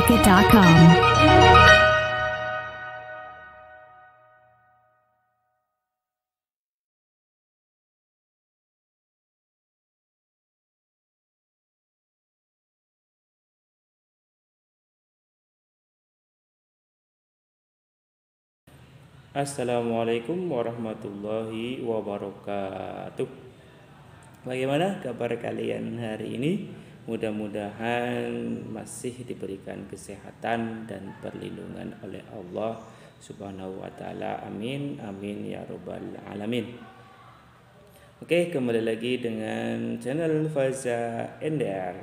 SuperTalkit.com. Assalamualaikum warahmatullahi wabarakatuh. Bagaimana kabar kalian hari ini? Mudah-mudahan masih diberikan kesehatan dan perlindungan oleh Allah Subhanahu wa taala. Amin amin ya rabbal alamin. Oke, kembali lagi dengan channel Faza Ender.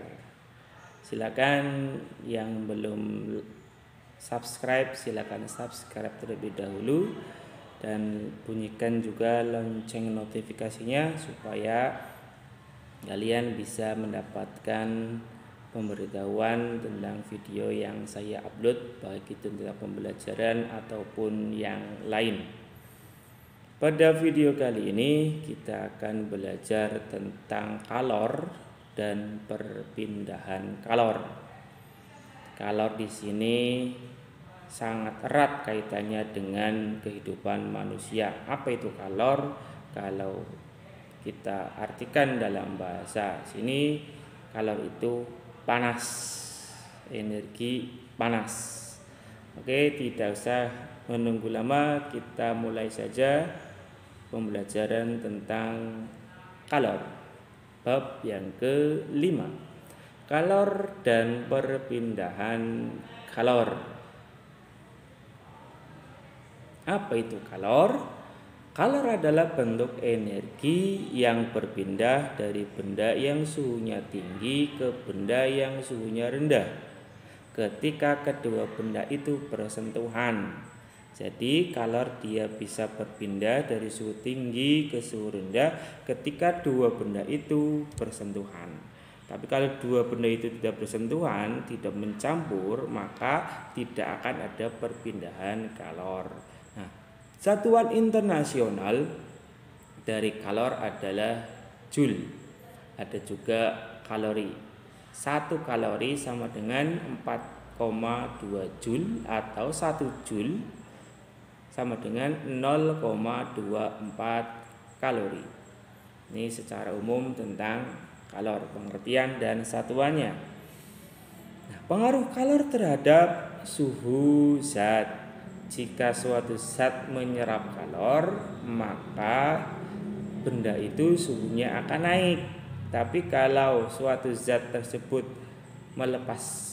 Silakan yang belum subscribe, silakan subscribe terlebih dahulu dan bunyikan juga lonceng notifikasinya supaya kalian bisa mendapatkan pemberitahuan tentang video yang saya upload, baik itu tentang pembelajaran ataupun yang lain. Pada video kali ini kita akan belajar tentang kalor dan perpindahan kalor. Kalor di sini sangat erat kaitannya dengan kehidupan manusia. Apa itu kalor? Kalau kita artikan dalam bahasa sini, kalor itu panas, energi panas. Oke, tidak usah menunggu lama, kita mulai saja pembelajaran tentang kalor. Bab yang kelima, kalor dan perpindahan kalor. Apa itu kalor? Kalor adalah bentuk energi yang berpindah dari benda yang suhunya tinggi ke benda yang suhunya rendah ketika kedua benda itu bersentuhan. Jadi kalor dia bisa berpindah dari suhu tinggi ke suhu rendah ketika dua benda itu bersentuhan. Tapi kalau dua benda itu tidak bersentuhan, tidak mencampur, maka tidak akan ada perpindahan kalor. Nah, satuan internasional dari kalor adalah joule. Ada juga kalori. 1 kalori sama dengan 4,2 joule atau 1 joule sama dengan 0,24 kalori. Ini secara umum tentang kalor, pengertian dan satuannya. Nah, pengaruh kalor terhadap suhu zat. Jika suatu zat menyerap kalor, maka benda itu suhunya akan naik. Tapi kalau suatu zat tersebut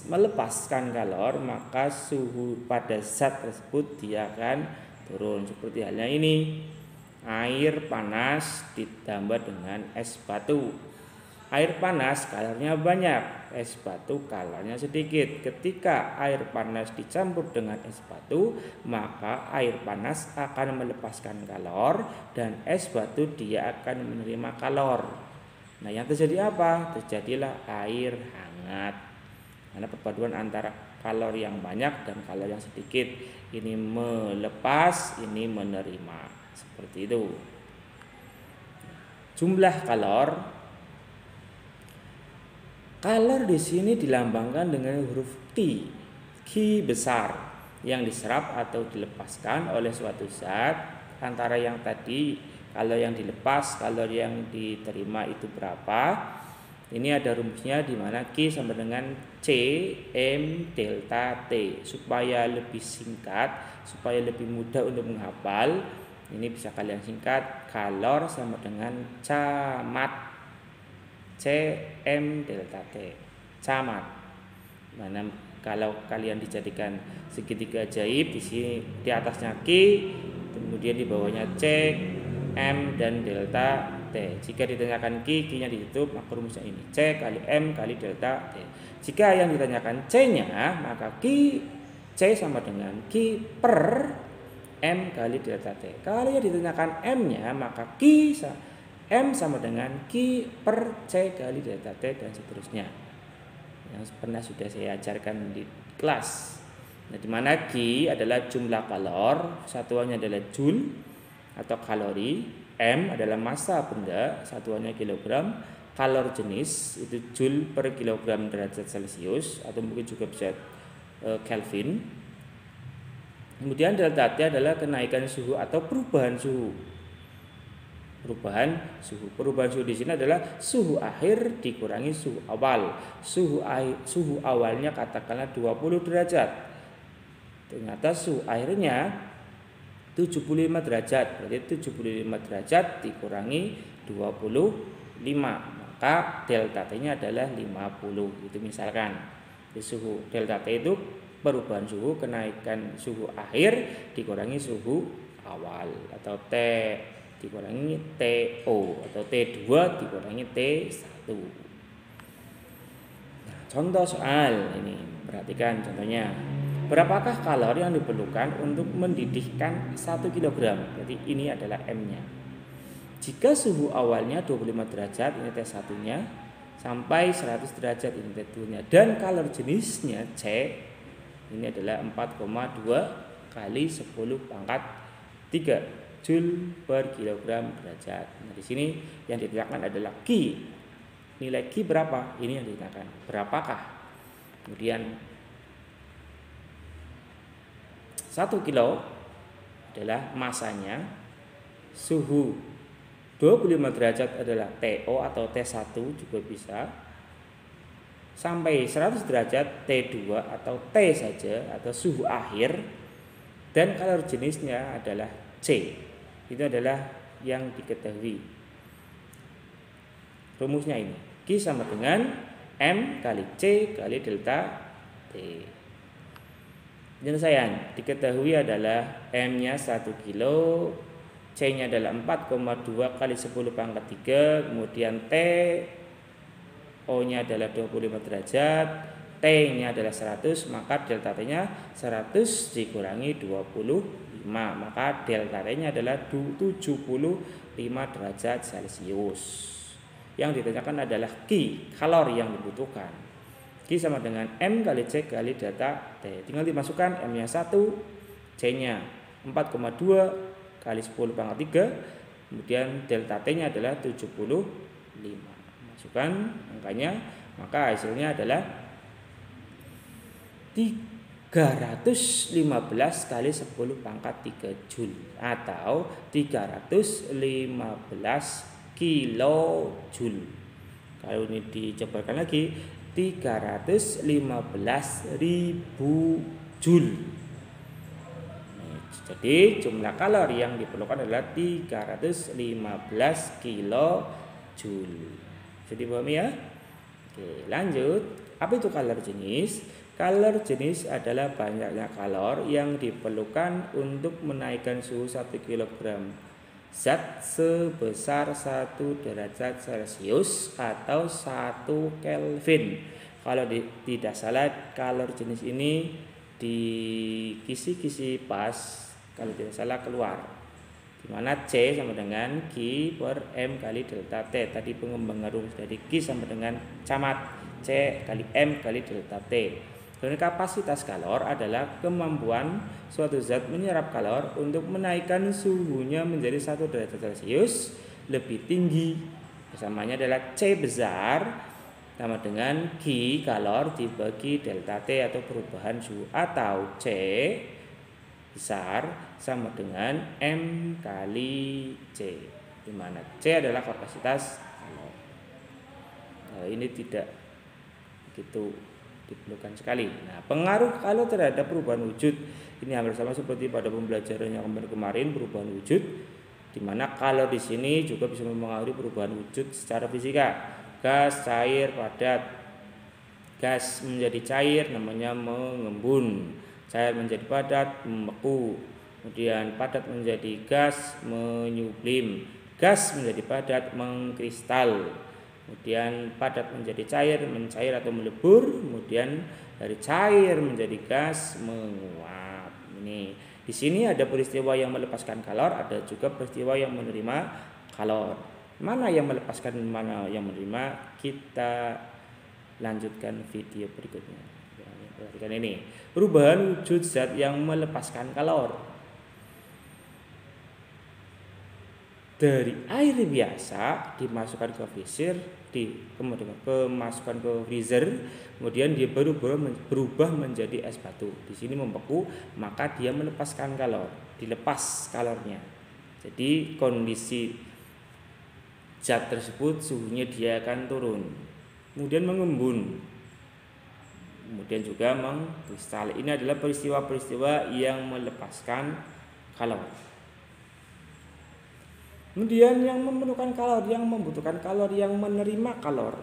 melepaskan kalor, maka suhu pada zat tersebut dia akan turun. Seperti halnya ini, air panas ditambah dengan es batu. Air panas kalornya banyak, es batu kalornya sedikit. Ketika air panas dicampur dengan es batu, maka air panas akan melepaskan kalor dan es batu dia akan menerima kalor. Nah, yang terjadi apa? Terjadilah air hangat. Karena perpaduan antara kalor yang banyak dan kalor yang sedikit. Ini melepas, ini menerima. Seperti itu. Jumlah kalor. Kalor di sini dilambangkan dengan huruf Q. Q besar yang diserap atau dilepaskan oleh suatu zat. Antara yang tadi, kalau yang dilepas, kalau yang diterima itu berapa? Ini ada rumusnya di mana Q sama dengan C M delta T. Supaya lebih singkat, supaya lebih mudah untuk menghafal, ini bisa kalian singkat, kalor sama dengan camat. CM delta T, camat. Mana kalau kalian dijadikan segitiga ajaib, di sini di atasnya Q, kemudian di bawahnya C, M dan delta T. Jika ditanyakan Q-nya ditutup, maka rumusnya ini C kali M kali delta T. Jika yang ditanyakan C-nya, maka C sama dengan Q per M kali delta T. Kalau yang ditanyakan M-nya, maka M sama dengan Q per C kali delta T dan seterusnya. Yang pernah sudah saya ajarkan di kelas. Nah, di mana Q adalah jumlah kalor, satuannya adalah joule atau kalori, M adalah massa benda, satuannya kilogram, kalor jenis itu joule per kilogram derajat Celcius atau mungkin juga bisa Kelvin. Kemudian delta T adalah kenaikan suhu atau perubahan suhu. Perubahan suhu di sini adalah suhu akhir dikurangi suhu awal. Suhu awalnya katakanlah 20 derajat. Ternyata suhu akhirnya 75 derajat. Berarti 75 derajat dikurangi 25. Maka delta T-nya adalah 50. Itu misalkan. Di suhu delta T itu perubahan suhu, kenaikan suhu akhir dikurangi suhu awal, atau T dikurangi TO, atau T2 dikurangi T1. Nah, contoh soal ini, perhatikan contohnya. Berapakah kalori yang diperlukan untuk mendidihkan 1 kg? Jadi ini adalah M-nya. Jika suhu awalnya 25 derajat, ini T1-nya, sampai 100 derajat, ini T2-nya, dan kalori jenisnya C, ini adalah 4,2 kali 10 pangkat 3 Joule per kilogram derajat. Nah, di sini yang ditanyakan adalah Q. Nilai Q berapa? Ini yang ditanyakan. Berapakah? Kemudian 1 kilo adalah masanya, suhu 25 derajat adalah TO atau T1 juga bisa, sampai 100 derajat T2 atau T saja atau suhu akhir, dan kalori jenisnya adalah C. Itu adalah yang diketahui. Rumusnya ini, Q sama dengan M kali C kali delta T. Penyelesaian diketahui adalah M-nya 1 kilo, C-nya adalah 4,2 kali 10 pangkat 3, kemudian T O-nya adalah 25 derajat, T-nya adalah 100, maka delta T-nya 100 dikurangi 25, maka delta T-nya adalah 75 derajat Celcius. Yang ditanyakan adalah Q, kalori yang dibutuhkan. Q sama dengan M kali C kali delta T. Tinggal dimasukkan, M-nya 1, C-nya 4,2 kali 10 pangkat 3, kemudian delta T-nya adalah 75. Masukkan angkanya, maka hasilnya adalah 315 kali 10 pangkat 3 Joule atau 315 kilojoule. Kalau ini dicobakan lagi, 315.000 Joule. Jadi jumlah kalori yang diperlukan adalah 315 kilojoule. Jadi pahami ya? Oke, lanjut. Apa itu kalori jenis? Kalori jenis adalah banyaknya kalori yang diperlukan untuk menaikkan suhu 1 kg zat sebesar 1 derajat Celcius atau 1 Kelvin. Kalau tidak salah, kalori jenis ini di kisi-kisi pas, kalau tidak salah keluar, dimana C sama dengan Q per M kali delta T. Tadi pengembangan rumus dari Q sama dengan camat C kali M kali delta T. Dan kapasitas kalor adalah kemampuan suatu zat menyerap kalor untuk menaikkan suhunya menjadi 1 derajat Celcius lebih tinggi. Persamanya adalah C besar sama dengan Q kalor dibagi delta T atau perubahan suhu, atau C besar sama dengan M kali C, di mana C adalah kapasitas kalor. Nah, ini tidak begitu diperlukan sekali. Nah, pengaruh kalor terhadap perubahan wujud ini hampir sama seperti pada pembelajaran yang kemarin, perubahan wujud, di mana kalor di sini juga bisa mempengaruhi perubahan wujud secara fisika. Gas, cair, padat. Gas menjadi cair namanya mengembun. Cair menjadi padat, membeku. Kemudian padat menjadi gas, menyublim. Gas menjadi padat, mengkristal. Kemudian padat menjadi cair, mencair atau melebur. Kemudian dari cair menjadi gas, menguap. Ini di sini ada peristiwa yang melepaskan kalor, ada juga peristiwa yang menerima kalor. Mana yang melepaskan, mana yang menerima, kita lanjutkan video berikutnya. Perhatikan ini, perubahan wujud zat yang melepaskan kalor. dari air biasa dimasukkan ke freezer, kemudian ke freezer, kemudian dia baru berubah menjadi es batu. Di sini membeku, maka dia melepaskan kalor, dilepas kalornya. Jadi kondisi zat tersebut suhunya dia akan turun, kemudian mengembun, kemudian juga mengkristal. Ini adalah peristiwa-peristiwa yang melepaskan kalor. Kemudian yang memerlukan kalor, yang membutuhkan kalor, yang menerima kalor,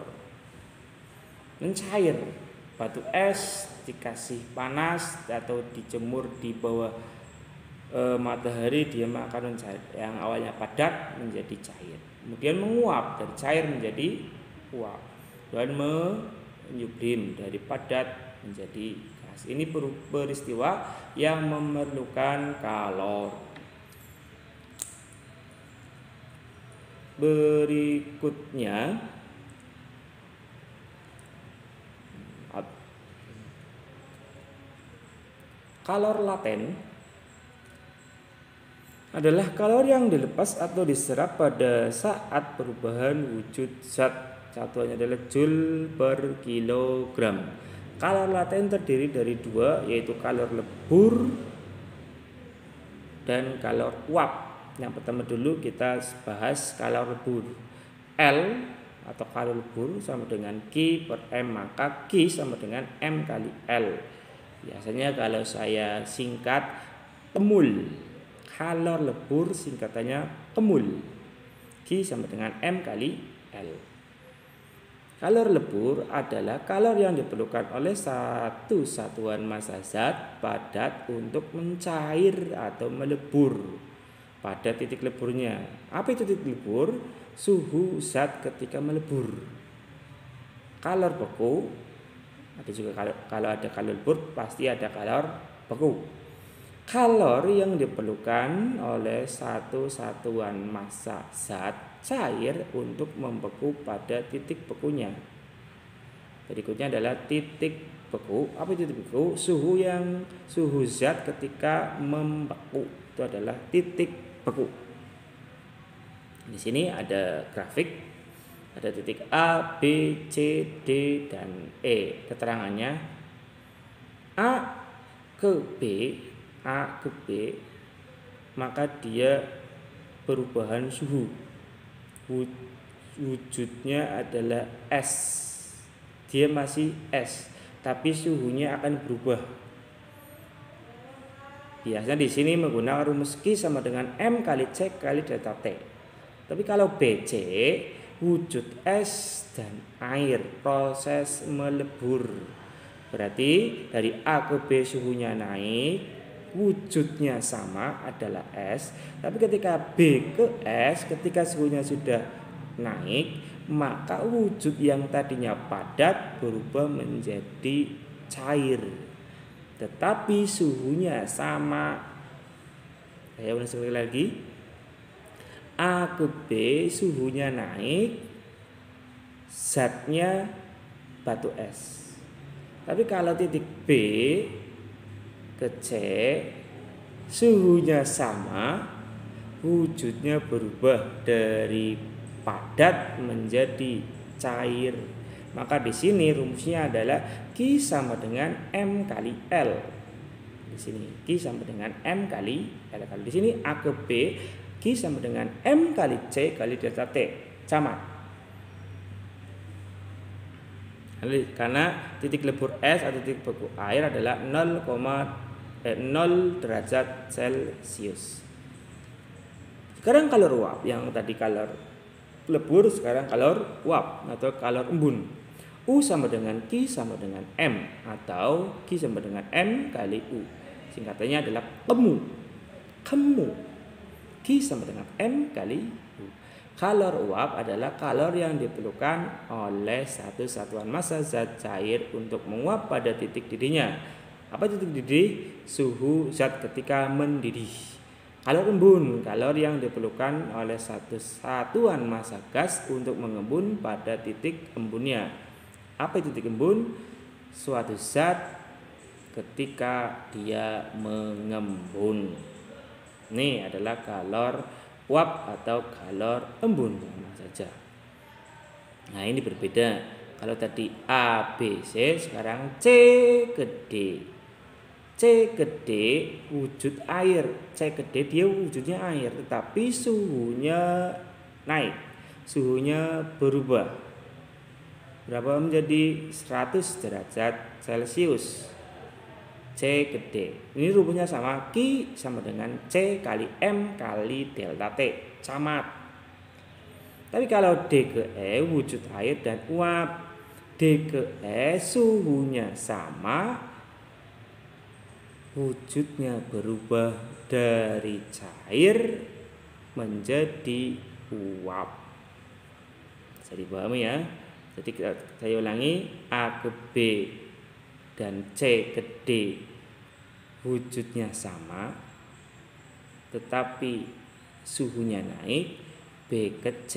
mencair. Batu es dikasih panas atau dijemur di bawah matahari, dia akan mencair. Yang awalnya padat menjadi cair, kemudian menguap, dari cair menjadi uap, dan menyublim dari padat menjadi gas. Ini peristiwa yang memerlukan kalor. Berikutnya kalor laten adalah kalor yang dilepas atau diserap pada saat perubahan wujud zat. Satuannya adalah joule per kilogram. Kalor laten terdiri dari dua, yaitu kalor lebur dan kalor uap. Yang pertama dulu kita bahas kalor lebur. L atau kalor lebur sama dengan Q per M, maka Q sama dengan M kali L. Biasanya kalau saya singkat temul, kalor lebur singkatannya temul. Q sama dengan M kali L. Kalor lebur adalah kalor yang diperlukan oleh satu satuan massa zat padat untuk mencair atau melebur pada titik leburnya. Apa itu titik lebur? Suhu zat ketika melebur. Kalor beku, ada juga kalau ada kalor lebur pasti ada kalor beku. Kalor yang diperlukan oleh satu satuan massa zat cair untuk membeku pada titik bekunya. Berikutnya adalah titik beku. Apa itu titik beku? Suhu zat ketika membeku, itu adalah titik beku. Di sini ada grafik, ada titik A, B, C, D, dan E. Keterangannya A ke B, maka dia perubahan suhu. Wujudnya adalah es. Dia masih es, tapi suhunya akan berubah. Biasanya di sini menggunakan rumus Q sama dengan M kali C kali delta T. Tapi kalau BC, wujud es dan air, proses melebur. Berarti dari A ke B suhunya naik, wujudnya sama adalah es. Tapi ketika B ke S, ketika suhunya sudah naik, maka wujud yang tadinya padat berubah menjadi cair, tetapi suhunya sama. Saya ulang sekali lagi. A ke B suhunya naik, zatnya batu es. Tapi kalau titik B ke C suhunya sama, wujudnya berubah dari padat menjadi cair. Maka di sini rumusnya adalah Q sama dengan M kali L. Di sini Q sama dengan M kali L. Kalau di sini A ke B, Q sama dengan M kali C kali delta T. Sama. Karena titik lebur es atau titik beku air adalah 0 derajat Celcius. Sekarang kalor uap, yang tadi kalor lebur, sekarang kalor uap atau kalor embun. U sama dengan Q sama dengan M, atau Q sama dengan M kali U. Singkatannya adalah kemu. Q sama dengan M kali U. Kalor uap adalah kalor yang diperlukan oleh satu satuan massa zat cair untuk menguap pada titik didihnya. Apa titik didih? Suhu zat ketika mendidih. Kalor embun, kalor yang diperlukan oleh satu satuan massa gas untuk mengembun pada titik embunnya. Apa itu titik embun? Suatu zat ketika dia mengembun. Ini adalah kalor uap atau galor embun sama saja. Nah, ini berbeda. Kalau tadi A, B, C, sekarang C ke D. C ke D wujud air. C ke D dia wujudnya air, tetapi suhunya naik. Suhunya berubah. Berapa menjadi 100 derajat Celcius. C ke D. Ini rumusnya sama, Q sama dengan C kali M kali delta T, camat. Tapi kalau D ke E wujud air dan uap. D ke E suhunya sama, wujudnya berubah dari cair menjadi uap. Bisa dipahami ya. Jadi saya ulangi, A ke B dan C ke D wujudnya sama, tetapi suhunya naik. B ke C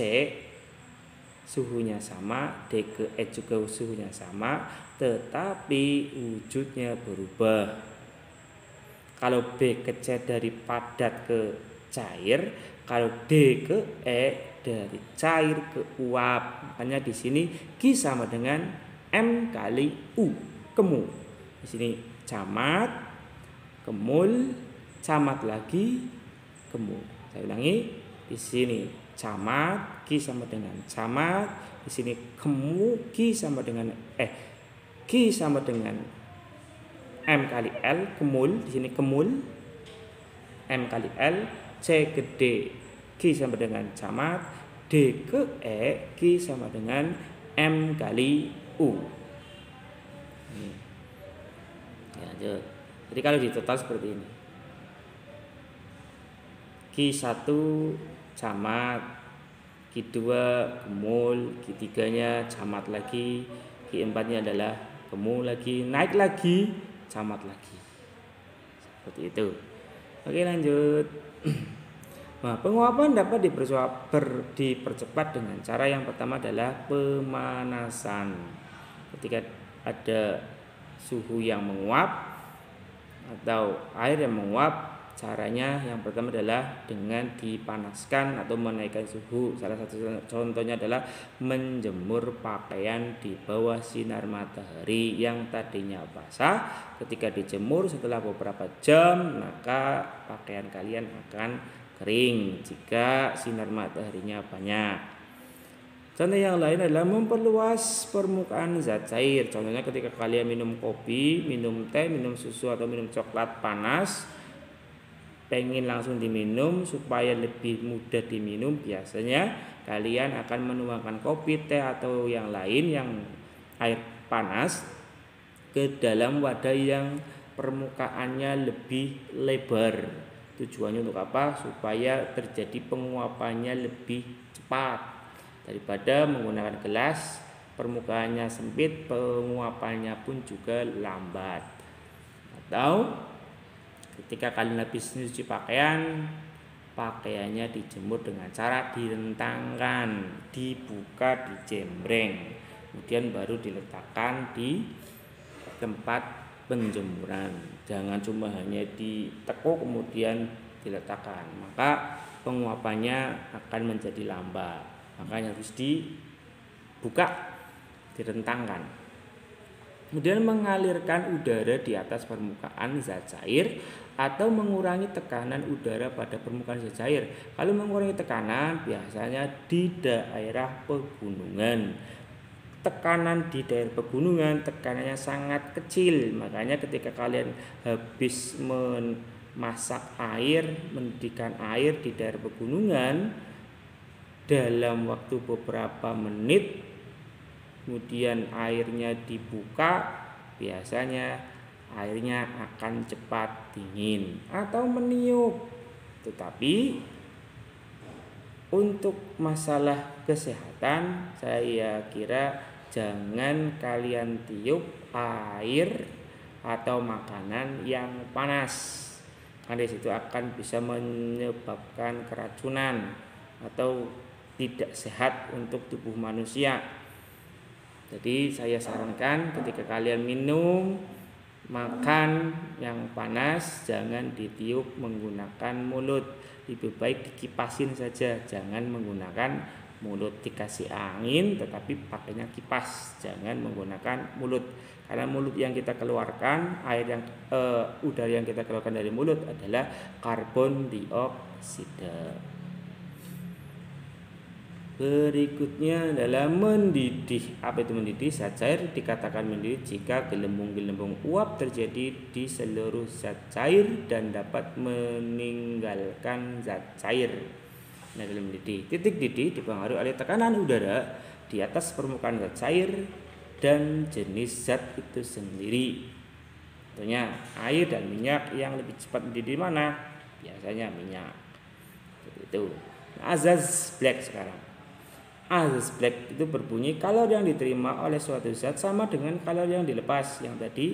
suhunya sama, D ke E juga suhunya sama, tetapi wujudnya berubah. Kalau B ke C dari padat ke cair, kalau D ke E dari cair ke uap. Makanya di sini Q sama dengan M kali U, kemu. Di sini camat, kemul, camat lagi, kemu. Saya ulangi, di sini camat, Q sama dengan camat, di sini kemu, Q sama dengan M kali L, kemul, di sini kemul, M kali L, C ke D, Q sama dengan camat, D ke E, Q sama dengan M kali U. Ya, lanjut. Jadi kalau di total seperti ini. Q1 camat, Q2 kemul, Q3-nya camat lagi, Q4-nya adalah kemul lagi, naik lagi, camat lagi. Seperti itu. Oke, lanjut. Nah, penguapan dapat dipercepat dengan cara yang pertama adalah pemanasan. Ketika ada suhu yang menguap atau air yang menguap, caranya yang pertama adalah dengan dipanaskan atau menaikkan suhu. Salah satu contohnya adalah menjemur pakaian di bawah sinar matahari yang tadinya basah. Ketika dijemur setelah beberapa jam, maka pakaian kalian akan kering jika sinar mataharinya banyak. Contoh yang lain adalah memperluas permukaan zat cair. Contohnya ketika kalian minum kopi, minum teh, minum susu atau minum coklat panas, pengen langsung diminum supaya lebih mudah diminum, biasanya kalian akan menuangkan kopi, teh atau yang lain yang air panas ke dalam wadah yang permukaannya lebih lebar. Tujuannya untuk apa? Supaya terjadi penguapannya lebih cepat. Daripada menggunakan gelas, permukaannya sempit, penguapannya pun juga lambat. Atau ketika kalian habis nyuci pakaian, pakaiannya dijemur dengan cara direntangkan, dibuka, dijembreng, kemudian baru diletakkan di tempat penjemuran. Jangan cuma hanya ditekuk kemudian diletakkan, maka penguapannya akan menjadi lambat. Makanya harus dibuka, direntangkan. Kemudian mengalirkan udara di atas permukaan zat cair atau mengurangi tekanan udara pada permukaan zat cair. Kalau mengurangi tekanan biasanya di daerah pegunungan. Tekanan di daerah pegunungan tekanannya sangat kecil. Makanya ketika kalian habis memasak air, mendidihkan air di daerah pegunungan, dalam waktu beberapa menit kemudian airnya dibuka, biasanya airnya akan cepat dingin atau meniup. Tetapi untuk masalah kesehatan, saya kira jangan kalian tiup air atau makanan yang panas, karena disitu akan bisa menyebabkan keracunan atau tidak sehat untuk tubuh manusia. Jadi saya sarankan ketika kalian minum, makan yang panas, jangan ditiup menggunakan mulut. lebih baik dikipasin saja, jangan menggunakan mulut. Dikasih angin tetapi pakainya kipas, jangan menggunakan mulut. Karena mulut yang kita keluarkan, udara yang kita keluarkan dari mulut adalah karbon dioksida. Berikutnya adalah mendidih. Apa itu mendidih? Zat cair dikatakan mendidih jika gelembung-gelembung uap terjadi di seluruh zat cair dan dapat meninggalkan zat cair. Nah, dalam mendidih, titik didih dipengaruhi oleh tekanan udara di atas permukaan zat cair dan jenis zat itu sendiri. Contohnya air dan minyak, yang lebih cepat mendidih mana? Biasanya minyak. Seperti itu. Nah, azaz black sekarang. Azaz black itu berbunyi kalori yang diterima oleh suatu zat sama dengan kalori yang dilepas. Yang tadi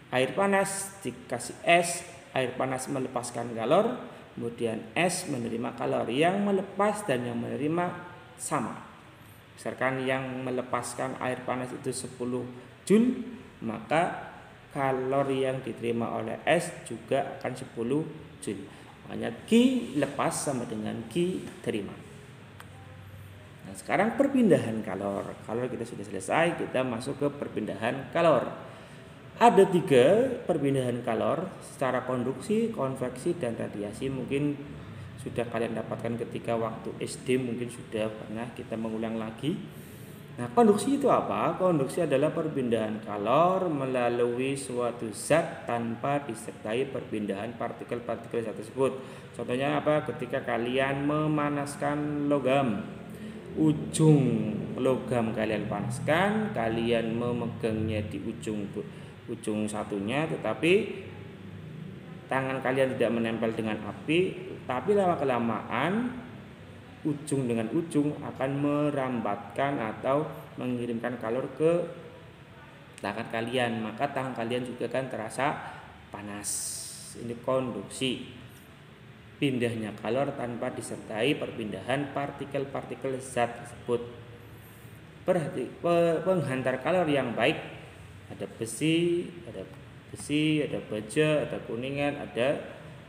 air panas dikasih es, air panas melepaskan kalori, kemudian es menerima kalori. Yang melepas dan yang menerima sama. Misalkan yang melepaskan air panas itu 10 Joule, maka kalori yang diterima oleh es juga akan 10 Joule. Makanya Q lepas sama dengan Q terima. Nah, sekarang perpindahan kalor. Kalau kita sudah selesai, kita masuk ke perpindahan kalor. Ada 3 perpindahan kalor secara konduksi, konveksi, dan radiasi. Mungkin sudah kalian dapatkan ketika waktu SD, mungkin sudah pernah kita mengulang lagi. Nah, konduksi itu apa? Konduksi adalah perpindahan kalor melalui suatu zat tanpa disertai perpindahan partikel-partikel zat tersebut. Contohnya apa? Ketika kalian memanaskan logam, ujung logam kalian panaskan, kalian memegangnya di ujung satunya, tetapi tangan kalian tidak menempel dengan api, tapi lama-kelamaan ujung dengan ujung akan merambatkan atau mengirimkan kalor ke tangan kalian, maka tangan kalian juga akan terasa panas. Ini konduksi. Pindahnya kalor tanpa disertai perpindahan partikel-partikel zat tersebut. Penghantar kalor yang baik, ada besi, ada baja, ada kuningan, ada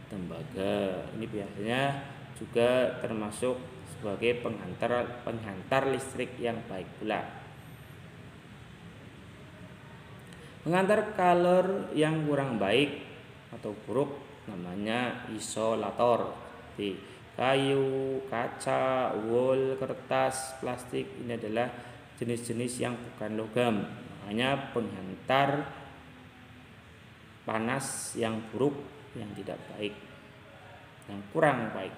tembaga. Ini biasanya juga termasuk sebagai penghantar listrik yang baik pula. Penghantar kalor yang kurang baik atau buruk namanya isolator. Di kayu, kaca, wool, kertas, plastik, ini adalah jenis-jenis yang bukan logam. Makanya penghantar panas yang buruk, yang tidak baik, yang kurang baik.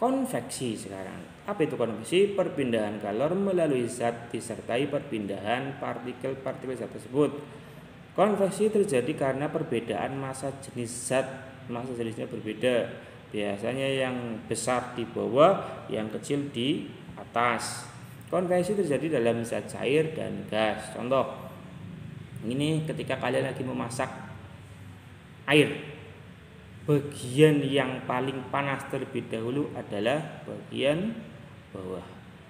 Konveksi sekarang. Apa itu konveksi? Perpindahan kalor melalui zat disertai perpindahan partikel-partikel zat tersebut. Konveksi terjadi karena perbedaan massa jenis zat. Massa jenisnya berbeda. Biasanya yang besar di bawah, yang kecil di atas. Konveksi terjadi dalam zat cair dan gas. Contoh, ini ketika kalian lagi memasak air, bagian yang paling panas terlebih dahulu adalah bagian bawah.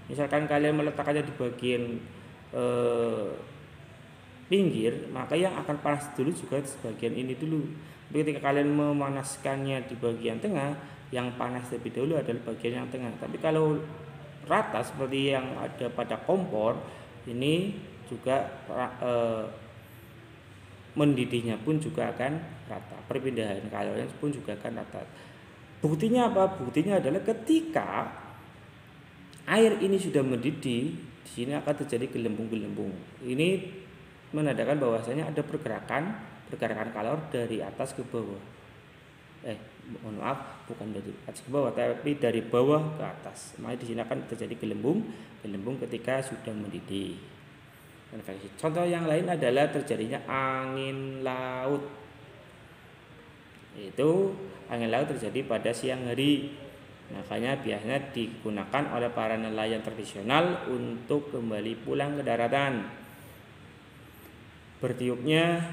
Misalkan kalian meletakkannya di bagian pinggir, maka yang akan panas dulu juga sebagian ini dulu. Tapi ketika kalian memanaskannya di bagian tengah, yang panas lebih dahulu adalah bagian yang tengah. Tapi kalau rata seperti yang ada pada kompor, ini juga mendidihnya pun juga akan rata. Perpindahan kalornya pun juga akan rata. Buktinya apa? Buktinya adalah ketika air ini sudah mendidih, di sini akan terjadi gelembung-gelembung. Ini menandakan bahwasanya ada pergerakan kalor dari atas ke bawah. Mohon maaf, bukan dari atas ke bawah, tapi dari bawah ke atas. Makanya di sini akan terjadi gelembung ketika sudah mendidih. Contoh yang lain adalah terjadinya angin laut. Itu angin laut terjadi pada siang hari. Makanya biasanya digunakan oleh para nelayan tradisional untuk kembali pulang ke daratan. Bertiupnya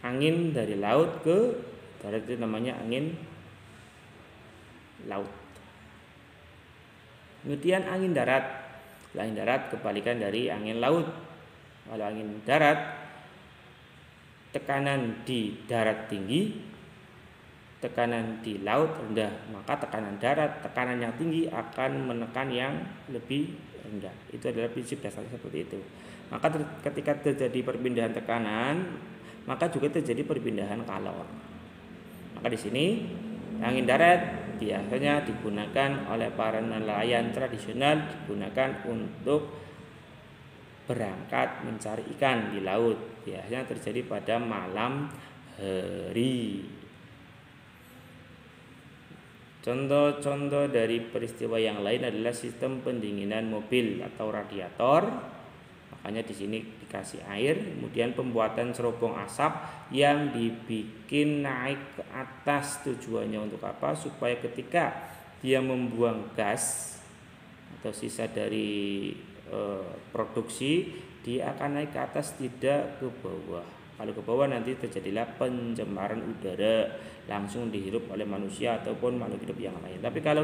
angin dari laut ke darat itu namanya angin laut. Kemudian angin darat. Angin darat kebalikan dari angin laut. Kalau angin darat, tekanan di darat tinggi, tekanan di laut rendah, maka tekanan darat, tekanan yang tinggi akan menekan yang lebih rendah. Itu adalah prinsip dasarnya seperti itu. Maka ketika terjadi perpindahan tekanan, maka juga terjadi perpindahan kalor. Maka di sini angin darat biasanya digunakan oleh para nelayan tradisional, digunakan untuk berangkat mencari ikan di laut. Biasanya terjadi pada malam hari. Contoh-contoh dari peristiwa yang lain adalah sistem pendinginan mobil atau radiator. Makanya di sini dikasih air, kemudian pembuatan cerobong asap yang dibikin naik ke atas. Tujuannya untuk apa? Supaya ketika dia membuang gas atau sisa dari produksi, dia akan naik ke atas, tidak ke bawah. Kalau ke bawah nanti terjadilah pencemaran udara, langsung dihirup oleh manusia ataupun makhluk hidup yang lain. Tapi kalau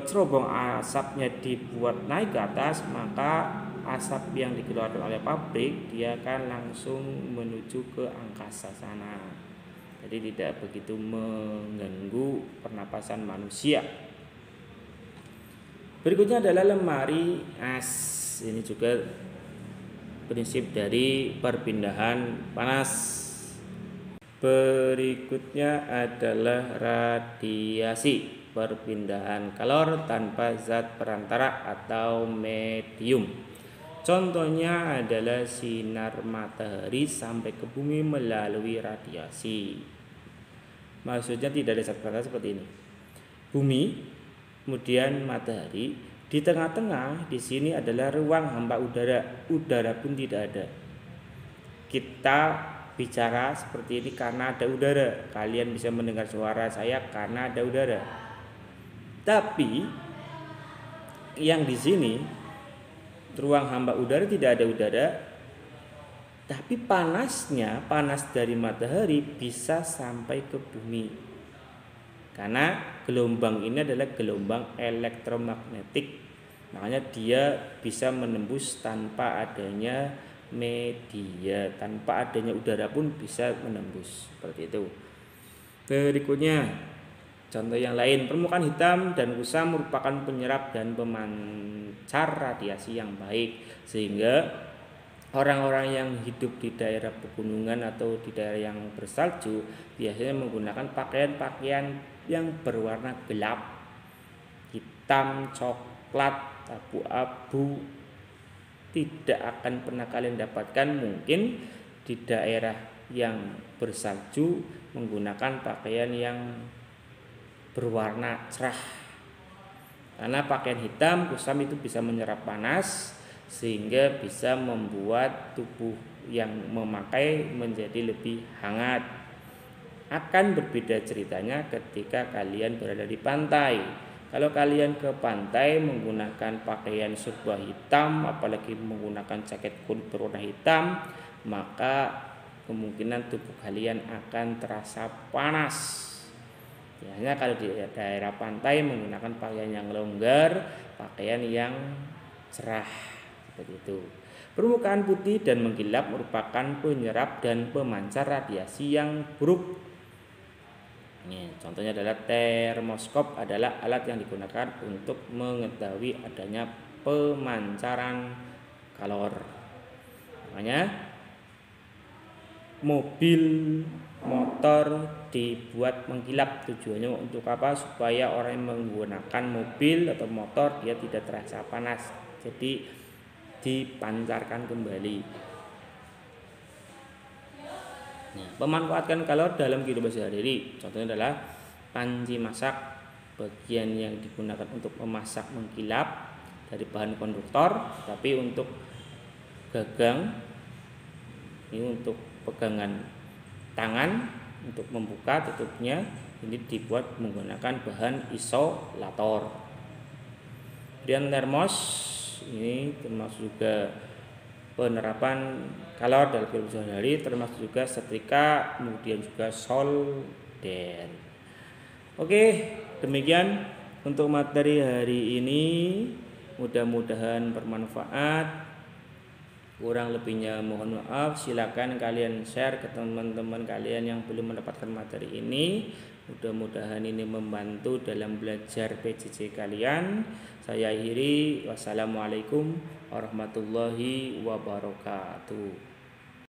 cerobong asapnya dibuat naik ke atas, maka asap yang dikeluarkan oleh pabrik dia akan langsung menuju ke angkasa sana. Jadi tidak begitu mengganggu pernapasan manusia. Berikutnya adalah lemari es. Ini juga prinsip dari perpindahan panas. Berikutnya adalah radiasi, perpindahan kalor tanpa zat perantara atau medium. Contohnya adalah sinar matahari sampai ke bumi melalui radiasi. Maksudnya tidak ada zat perantara seperti ini. Bumi, kemudian matahari. Di tengah-tengah di sini adalah ruang hampa udara. Udara pun tidak ada. Kita bicara seperti ini karena ada udara. Kalian bisa mendengar suara saya karena ada udara. Tapi yang di sini ruang hampa udara tidak ada udara. Tapi panasnya, panas dari matahari bisa sampai ke bumi. Karena gelombang ini adalah gelombang elektromagnetik, makanya dia bisa menembus tanpa adanya media, tanpa adanya udara pun bisa menembus, seperti itu. Berikutnya, contoh yang lain, permukaan hitam dan kusam merupakan penyerap dan pemancar radiasi yang baik, sehingga orang-orang yang hidup di daerah pegunungan atau di daerah yang bersalju biasanya menggunakan pakaian-pakaian yang berwarna gelap, hitam, coklat, abu-abu. Tidak akan pernah kalian dapatkan mungkin di daerah yang bersalju menggunakan pakaian yang berwarna cerah. Karena pakaian hitam, kusam itu bisa menyerap panas sehingga bisa membuat tubuh yang memakai menjadi lebih hangat. Akan berbeda ceritanya ketika kalian berada di pantai. Kalau kalian ke pantai menggunakan pakaian serba hitam, apalagi menggunakan jaket kulit berwarna hitam, maka kemungkinan tubuh kalian akan terasa panas. Biasanya kalau di daerah pantai menggunakan pakaian yang longgar, pakaian yang cerah, seperti itu. Permukaan putih dan mengkilap merupakan penyerap dan pemancar radiasi yang buruk. Contohnya adalah termoskop, adalah alat yang digunakan untuk mengetahui adanya pemancaran kalor. Makanya mobil, motor dibuat mengkilap, tujuannya untuk apa? Supaya orang yang menggunakan mobil atau motor dia tidak terasa panas, jadi dipancarkan kembali. Pemanfaatan kalor dalam kehidupan sehari-hari, contohnya adalah panci masak, bagian yang digunakan untuk memasak mengkilap dari bahan konduktor, tapi untuk gagang ini untuk pegangan tangan, untuk membuka tutupnya ini dibuat menggunakan bahan isolator. Kemudian termos ini termasuk juga penerapan kalor dalam kehidupan sehari-hari, termasuk juga setrika, kemudian juga solder. Oke, demikian untuk materi hari ini. Mudah-mudahan bermanfaat. Kurang lebihnya mohon maaf. Silakan kalian share ke teman-teman kalian yang belum mendapatkan materi ini. Mudah-mudahan ini membantu dalam belajar PJJ kalian. Saya akhiri. Wassalamualaikum warahmatullahi wabarakatuh.